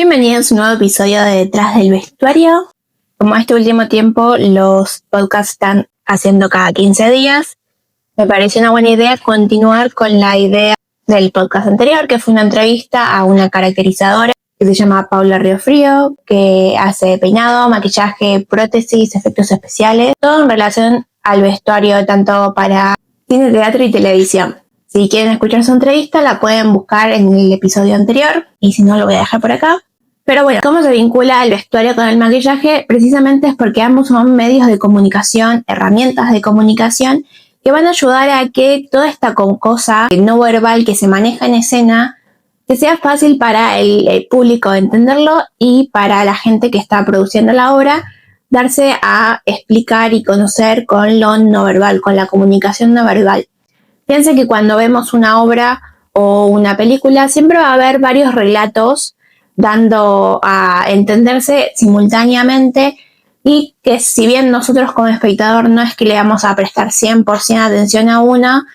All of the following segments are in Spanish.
Bienvenidos a un nuevo episodio de Detrás del Vestuario. Como este último tiempo los podcasts están haciendo cada 15 días, me pareció una buena idea continuar con la idea del podcast anterior, que fue una entrevista a una caracterizadora que se llama Paula Riofrío, que hace peinado, maquillaje, prótesis, efectos especiales, todo en relación al vestuario tanto para cine, teatro y televisión. Si quieren escuchar su entrevista la pueden buscar en el episodio anterior y si no lo voy a dejar por acá. Pero bueno, ¿cómo se vincula el vestuario con el maquillaje? Precisamente es porque ambos son medios de comunicación, herramientas de comunicación que van a ayudar a que toda esta cosa no verbal que se maneja en escena que sea fácil para el público entenderlo y para la gente que está produciendo la obra darse a explicar y conocer con lo no verbal, con la comunicación no verbal. Piensen que cuando vemos una obra o una película siempre va a haber varios relatos dando a entenderse simultáneamente y que si bien nosotros como espectador no es que le vamos a prestar 100% atención a una,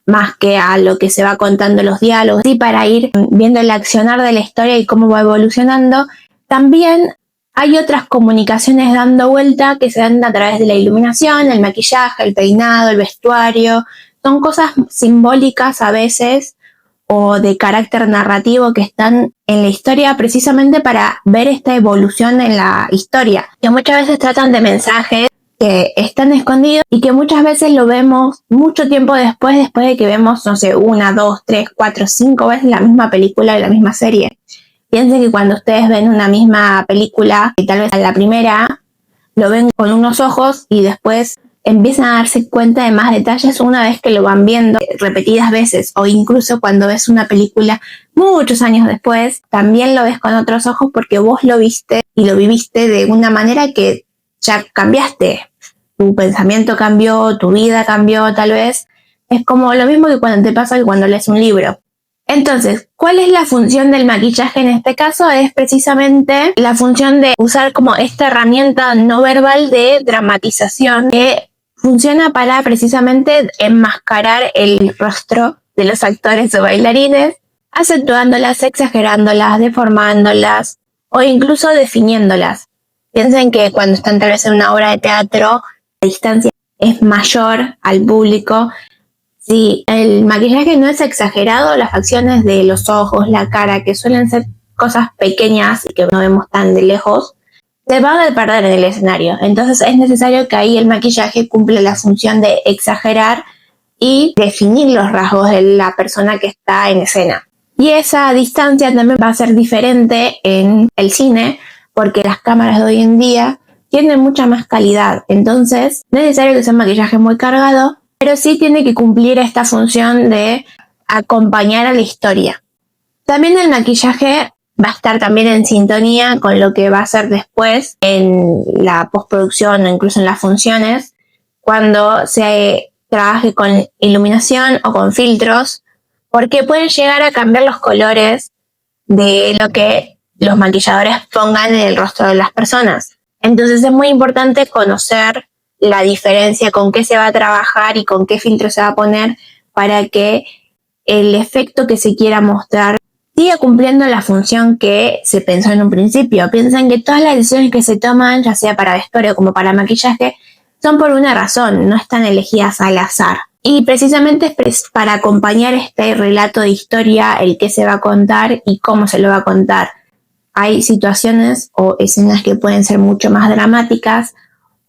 más que a lo que se va contando los diálogos, y para ir viendo el accionar de la historia y cómo va evolucionando, también hay otras comunicaciones dando vuelta que se dan a través de la iluminación, el maquillaje, el peinado, el vestuario. Son cosas simbólicas a veces o de carácter narrativo que están en la historia precisamente para ver esta evolución en la historia. Que muchas veces tratan de mensajes que están escondidos y que muchas veces lo vemos mucho tiempo después de que vemos, no sé, 1, 2, 3, 4, 5 veces la misma película y la misma serie. Piensen que cuando ustedes ven una misma película y tal vez a la primera lo ven con unos ojos y después empiezan a darse cuenta de más detalles una vez que lo van viendo repetidas veces, o incluso cuando ves una película muchos años después, también lo ves con otros ojos porque vos lo viste y lo viviste de una manera que ya cambiaste. Tu pensamiento cambió, tu vida cambió tal vez. Es como lo mismo que cuando te pasa que cuando lees un libro. Entonces, ¿cuál es la función del maquillaje en este caso? Es precisamente la función de usar como esta herramienta no verbal de dramatización que funciona para precisamente enmascarar el rostro de los actores o bailarines, acentuándolas, exagerándolas, deformándolas o incluso definiéndolas. Piensen que cuando están tal vez en una obra de teatro, la distancia es mayor al público. Si el maquillaje no es exagerado, las facciones de los ojos, la cara, que suelen ser cosas pequeñas y que no vemos tan de lejos, se van a perder en el escenario. Entonces es necesario que ahí el maquillaje cumpla la función de exagerar y definir los rasgos de la persona que está en escena. Y esa distancia también va a ser diferente en el cine, porque las cámaras de hoy en día tienen mucha más calidad. Entonces no es necesario que sea un maquillaje muy cargado, pero sí tiene que cumplir esta función de acompañar a la historia. También el maquillaje va a estar también en sintonía con lo que va a ser después en la postproducción o incluso en las funciones, cuando se trabaje con iluminación o con filtros, porque pueden llegar a cambiar los colores de lo que los maquilladores pongan en el rostro de las personas. Entonces es muy importante conocer la diferencia con qué se va a trabajar y con qué filtro se va a poner para que el efecto que se quiera mostrar siga cumpliendo la función que se pensó en un principio. Piensen que todas las decisiones que se toman, ya sea para vestuario como para maquillaje, son por una razón, no están elegidas al azar. Y precisamente es para acompañar este relato de historia, el que se va a contar y cómo se lo va a contar. Hay situaciones o escenas que pueden ser mucho más dramáticas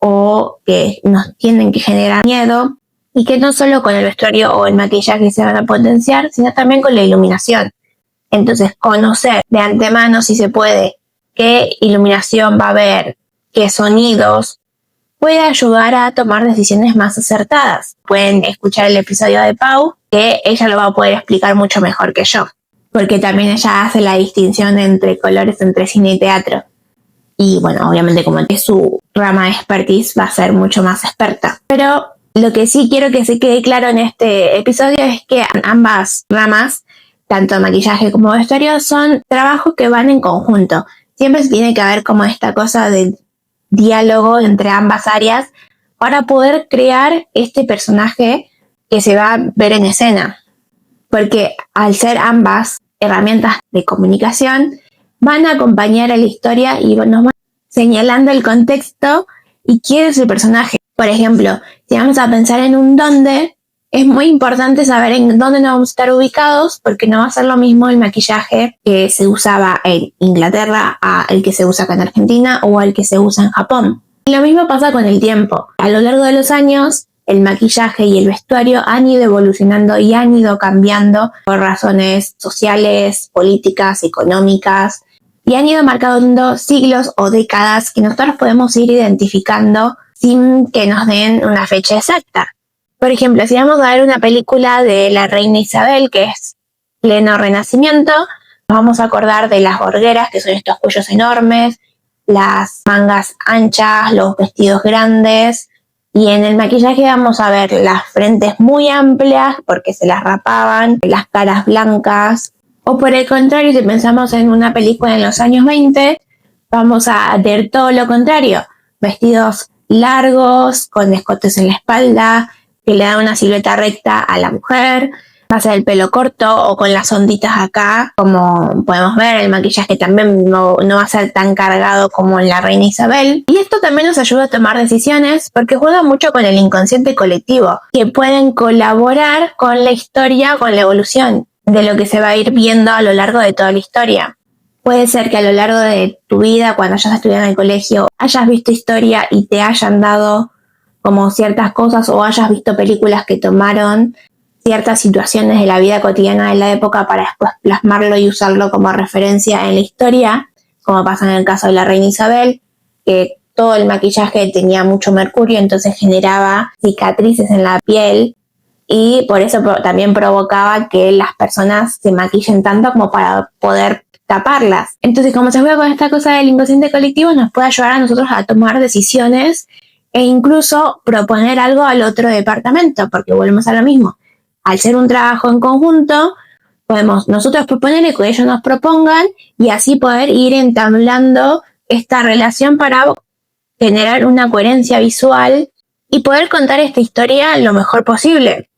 o que nos tienen que generar miedo y que no solo con el vestuario o el maquillaje se van a potenciar, sino también con la iluminación. Entonces, conocer de antemano, si se puede, qué iluminación va a haber, qué sonidos, puede ayudar a tomar decisiones más acertadas. Pueden escuchar el episodio de Pau, que ella lo va a poder explicar mucho mejor que yo, porque también ella hace la distinción entre colores entre cine y teatro. Y bueno, obviamente como es su rama de expertise, va a ser mucho más experta. Pero lo que sí quiero que se quede claro en este episodio es que ambas ramas, tanto maquillaje como vestuario, son trabajos que van en conjunto. Siempre tiene que haber como esta cosa de diálogo entre ambas áreas para poder crear este personaje que se va a ver en escena. Porque al ser ambas herramientas de comunicación, van a acompañar a la historia y nos van señalando el contexto y quién es el personaje. Por ejemplo, si vamos a pensar en un dónde, es muy importante saber en dónde nos vamos a estar ubicados, porque no va a ser lo mismo el maquillaje que se usaba en Inglaterra a el que se usa acá en Argentina o el que se usa en Japón. Y lo mismo pasa con el tiempo. A lo largo de los años, el maquillaje y el vestuario han ido evolucionando y han ido cambiando por razones sociales, políticas, económicas, y han ido marcando siglos o décadas que nosotros podemos ir identificando sin que nos den una fecha exacta. Por ejemplo, si vamos a ver una película de la reina Isabel, que es pleno renacimiento, nos vamos a acordar de las gorgueras, que son estos cuellos enormes, las mangas anchas, los vestidos grandes, y en el maquillaje vamos a ver las frentes muy amplias porque se las rapaban, las caras blancas, o por el contrario, si pensamos en una película en los años 20, vamos a ver todo lo contrario, vestidos largos, con escotes en la espalda, que le da una silueta recta a la mujer, va a ser el pelo corto o con las onditas acá, como podemos ver, el maquillaje también no va a ser tan cargado como en la reina Isabel. Y esto también nos ayuda a tomar decisiones porque juega mucho con el inconsciente colectivo, que pueden colaborar con la historia, con la evolución de lo que se va a ir viendo a lo largo de toda la historia. Puede ser que a lo largo de tu vida, cuando hayas estudiado en el colegio, hayas visto historia y te hayan dado como ciertas cosas o hayas visto películas que tomaron ciertas situaciones de la vida cotidiana de la época para después plasmarlo y usarlo como referencia en la historia, como pasa en el caso de la reina Isabel, que todo el maquillaje tenía mucho mercurio, entonces generaba cicatrices en la piel y por eso también provocaba que las personas se maquillen tanto como para poder taparlas. Entonces, como se juega con esta cosa del inconsciente colectivo, nos puede ayudar a nosotros a tomar decisiones e incluso proponer algo al otro departamento, porque volvemos a lo mismo. Al ser un trabajo en conjunto, podemos nosotros proponerle que ellos nos propongan y así poder ir entablando esta relación para generar una coherencia visual y poder contar esta historia lo mejor posible.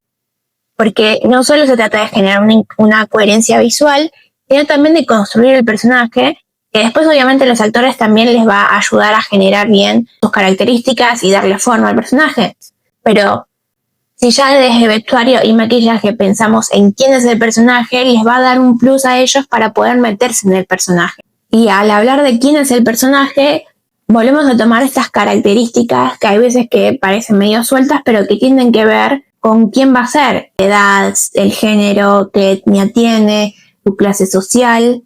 Porque no solo se trata de generar una coherencia visual, sino también de construir el personaje, que después obviamente los actores también les va a ayudar a generar bien sus características y darle forma al personaje. Pero si ya desde vestuario y maquillaje pensamos en quién es el personaje, les va a dar un plus a ellos para poder meterse en el personaje. Y al hablar de quién es el personaje, volvemos a tomar estas características que hay veces que parecen medio sueltas, pero que tienen que ver con quién va a ser, edad, el género, qué etnia tiene, su clase social,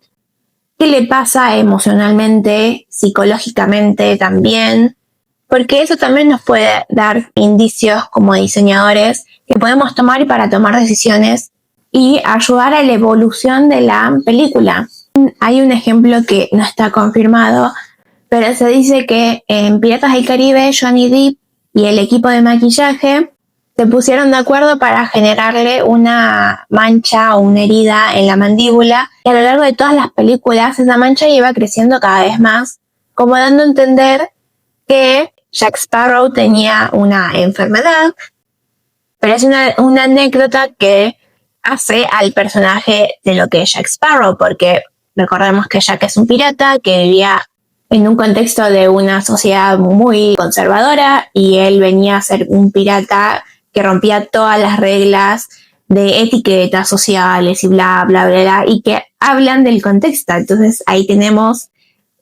qué le pasa emocionalmente, psicológicamente también, porque eso también nos puede dar indicios como diseñadores que podemos tomar para tomar decisiones y ayudar a la evolución de la película. Hay un ejemplo que no está confirmado, pero se dice que en Piratas del Caribe, Johnny Depp y el equipo de maquillaje se pusieron de acuerdo para generarle una mancha o una herida en la mandíbula, y a lo largo de todas las películas esa mancha iba creciendo cada vez más, como dando a entender que Jack Sparrow tenía una enfermedad, pero es una anécdota que hace al personaje de lo que es Jack Sparrow, porque recordemos que Jack es un pirata que vivía en un contexto de una sociedad muy conservadora y él venía a ser un pirata que rompía todas las reglas de etiquetas sociales y bla, bla, bla, bla, y que hablan del contexto. Entonces ahí tenemos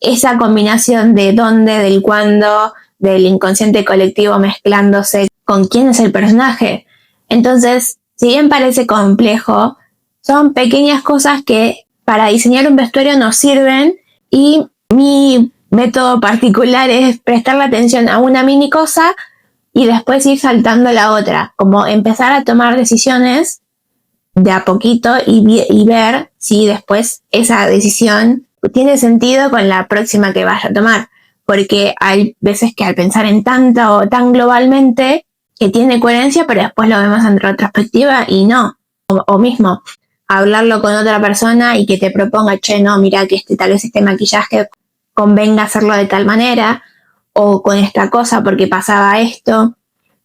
esa combinación de dónde, del cuándo, del inconsciente colectivo mezclándose con quién es el personaje. Entonces, si bien parece complejo, son pequeñas cosas que para diseñar un vestuario nos sirven, y mi método particular es prestarle atención a una mini cosa y después ir saltando a la otra, como empezar a tomar decisiones de a poquito y ver si después esa decisión tiene sentido con la próxima que vaya a tomar, porque hay veces que al pensar en tanto o tan globalmente que tiene coherencia, pero después lo vemos en retrospectiva y no, o mismo hablarlo con otra persona y que te proponga, che, no, mira que tal vez este maquillaje convenga hacerlo de tal manera, o con esta cosa porque pasaba esto.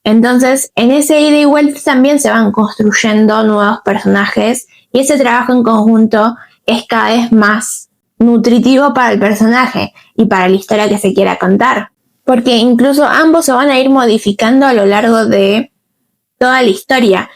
Entonces, en ese ida y vuelta también se van construyendo nuevos personajes y ese trabajo en conjunto es cada vez más nutritivo para el personaje y para la historia que se quiera contar. Porque incluso ambos se van a ir modificando a lo largo de toda la historia.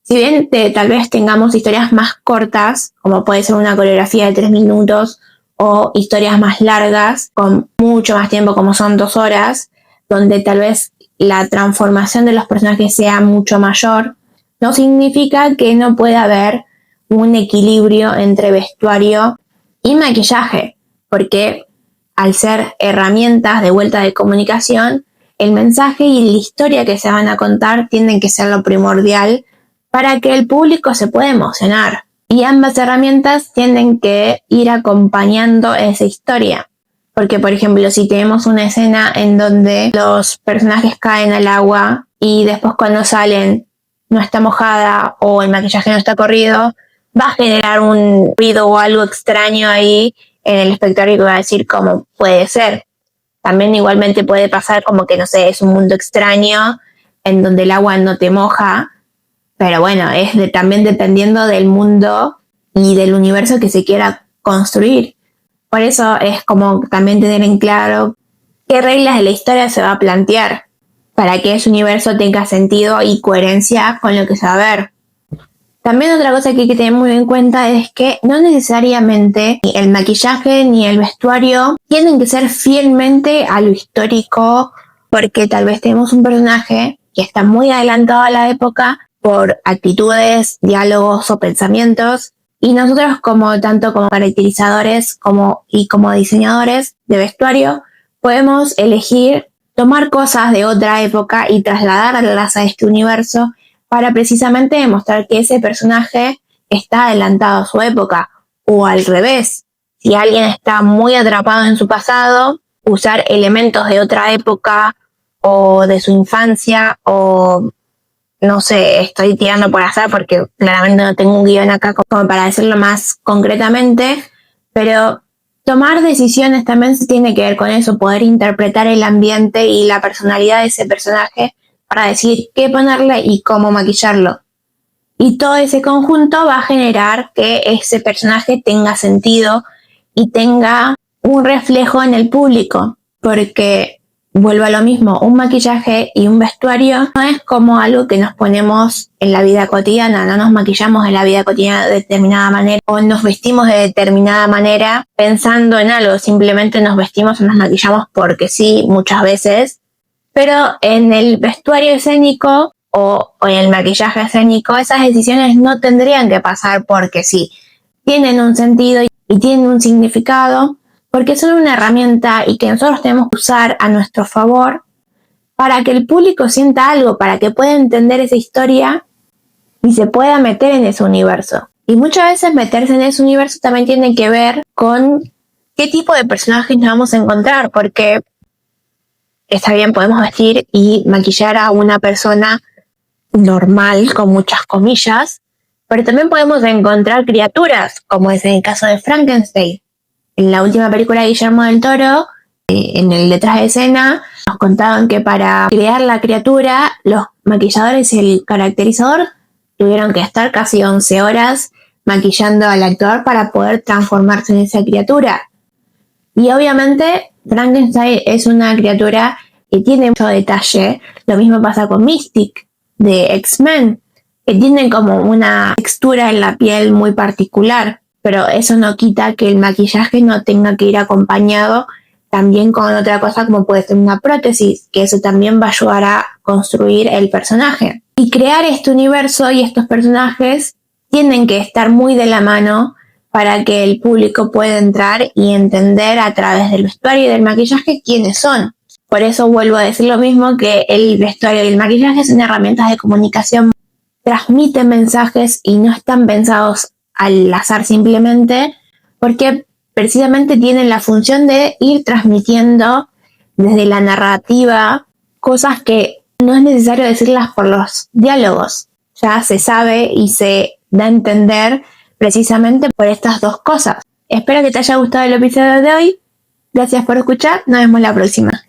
Si bien tal vez tengamos historias más cortas, como puede ser una coreografía de 3 minutos, o historias más largas, con mucho más tiempo, como son 2 horas, donde tal vez la transformación de los personajes sea mucho mayor, no significa que no pueda haber un equilibrio entre vestuario y maquillaje, porque al ser herramientas de vuelta de comunicación, el mensaje y la historia que se van a contar tienen que ser lo primordial para que el público se pueda emocionar. Y ambas herramientas tienen que ir acompañando esa historia. Porque, por ejemplo, si tenemos una escena en donde los personajes caen al agua y después cuando salen no está mojada o el maquillaje no está corrido, va a generar un ruido o algo extraño ahí en el espectador que va a decir cómo puede ser. También igualmente puede pasar como que, no sé, es un mundo extraño en donde el agua no te moja, pero bueno, es también dependiendo del mundo y del universo que se quiera construir. Por eso es como también tener en claro qué reglas de la historia se va a plantear para que ese universo tenga sentido y coherencia con lo que se va a ver. También otra cosa que hay que tener muy en cuenta es que no necesariamente ni el maquillaje ni el vestuario tienen que ser fielmente a lo histórico, porque tal vez tenemos un personaje que está muy adelantado a la época por actitudes, diálogos o pensamientos, y nosotros tanto como caracterizadores y como diseñadores de vestuario podemos elegir tomar cosas de otra época y trasladarlas a este universo para precisamente demostrar que ese personaje está adelantado a su época, o al revés. Si alguien está muy atrapado en su pasado, usar elementos de otra época o de su infancia, o no sé, estoy tirando por azar porque claramente no tengo un guión acá como para decirlo más concretamente, pero tomar decisiones también se tiene que ver con eso, poder interpretar el ambiente y la personalidad de ese personaje para decir qué ponerle y cómo maquillarlo. Y todo ese conjunto va a generar que ese personaje tenga sentido y tenga un reflejo en el público, porque vuelvo a lo mismo, un maquillaje y un vestuario no es como algo que nos ponemos en la vida cotidiana, no nos maquillamos en la vida cotidiana de determinada manera o nos vestimos de determinada manera pensando en algo, simplemente nos vestimos o nos maquillamos porque sí, muchas veces. Pero en el vestuario escénico o en el maquillaje escénico, esas decisiones no tendrían que pasar porque sí. Tienen un sentido y tienen un significado porque son una herramienta y que nosotros tenemos que usar a nuestro favor para que el público sienta algo, para que pueda entender esa historia y se pueda meter en ese universo. Y muchas veces meterse en ese universo también tiene que ver con qué tipo de personajes nos vamos a encontrar, porque está bien, podemos vestir y maquillar a una persona normal, con muchas comillas, pero también podemos encontrar criaturas, como es en el caso de Frankenstein. En la última película de Guillermo del Toro, en el detrás de escena, nos contaban que para crear la criatura, los maquilladores y el caracterizador tuvieron que estar casi 11 horas maquillando al actor para poder transformarse en esa criatura. Y obviamente Frankenstein es una criatura que tiene mucho detalle. Lo mismo pasa con Mystic de X-Men, que tiene como una textura en la piel muy particular, pero eso no quita que el maquillaje no tenga que ir acompañado también con otra cosa como puede ser una prótesis, que eso también va a ayudar a construir el personaje. Y crear este universo y estos personajes tienen que estar muy de la mano para que el público pueda entrar y entender a través del vestuario y del maquillaje quiénes son. Por eso vuelvo a decir lo mismo, que el vestuario y el maquillaje son herramientas de comunicación, transmiten mensajes y no están pensados al azar simplemente, porque precisamente tienen la función de ir transmitiendo desde la narrativa cosas que no es necesario decirlas por los diálogos. Ya se sabe y se da a entender precisamente por estas dos cosas. Espero que te haya gustado el episodio de hoy. Gracias por escuchar. Nos vemos la próxima.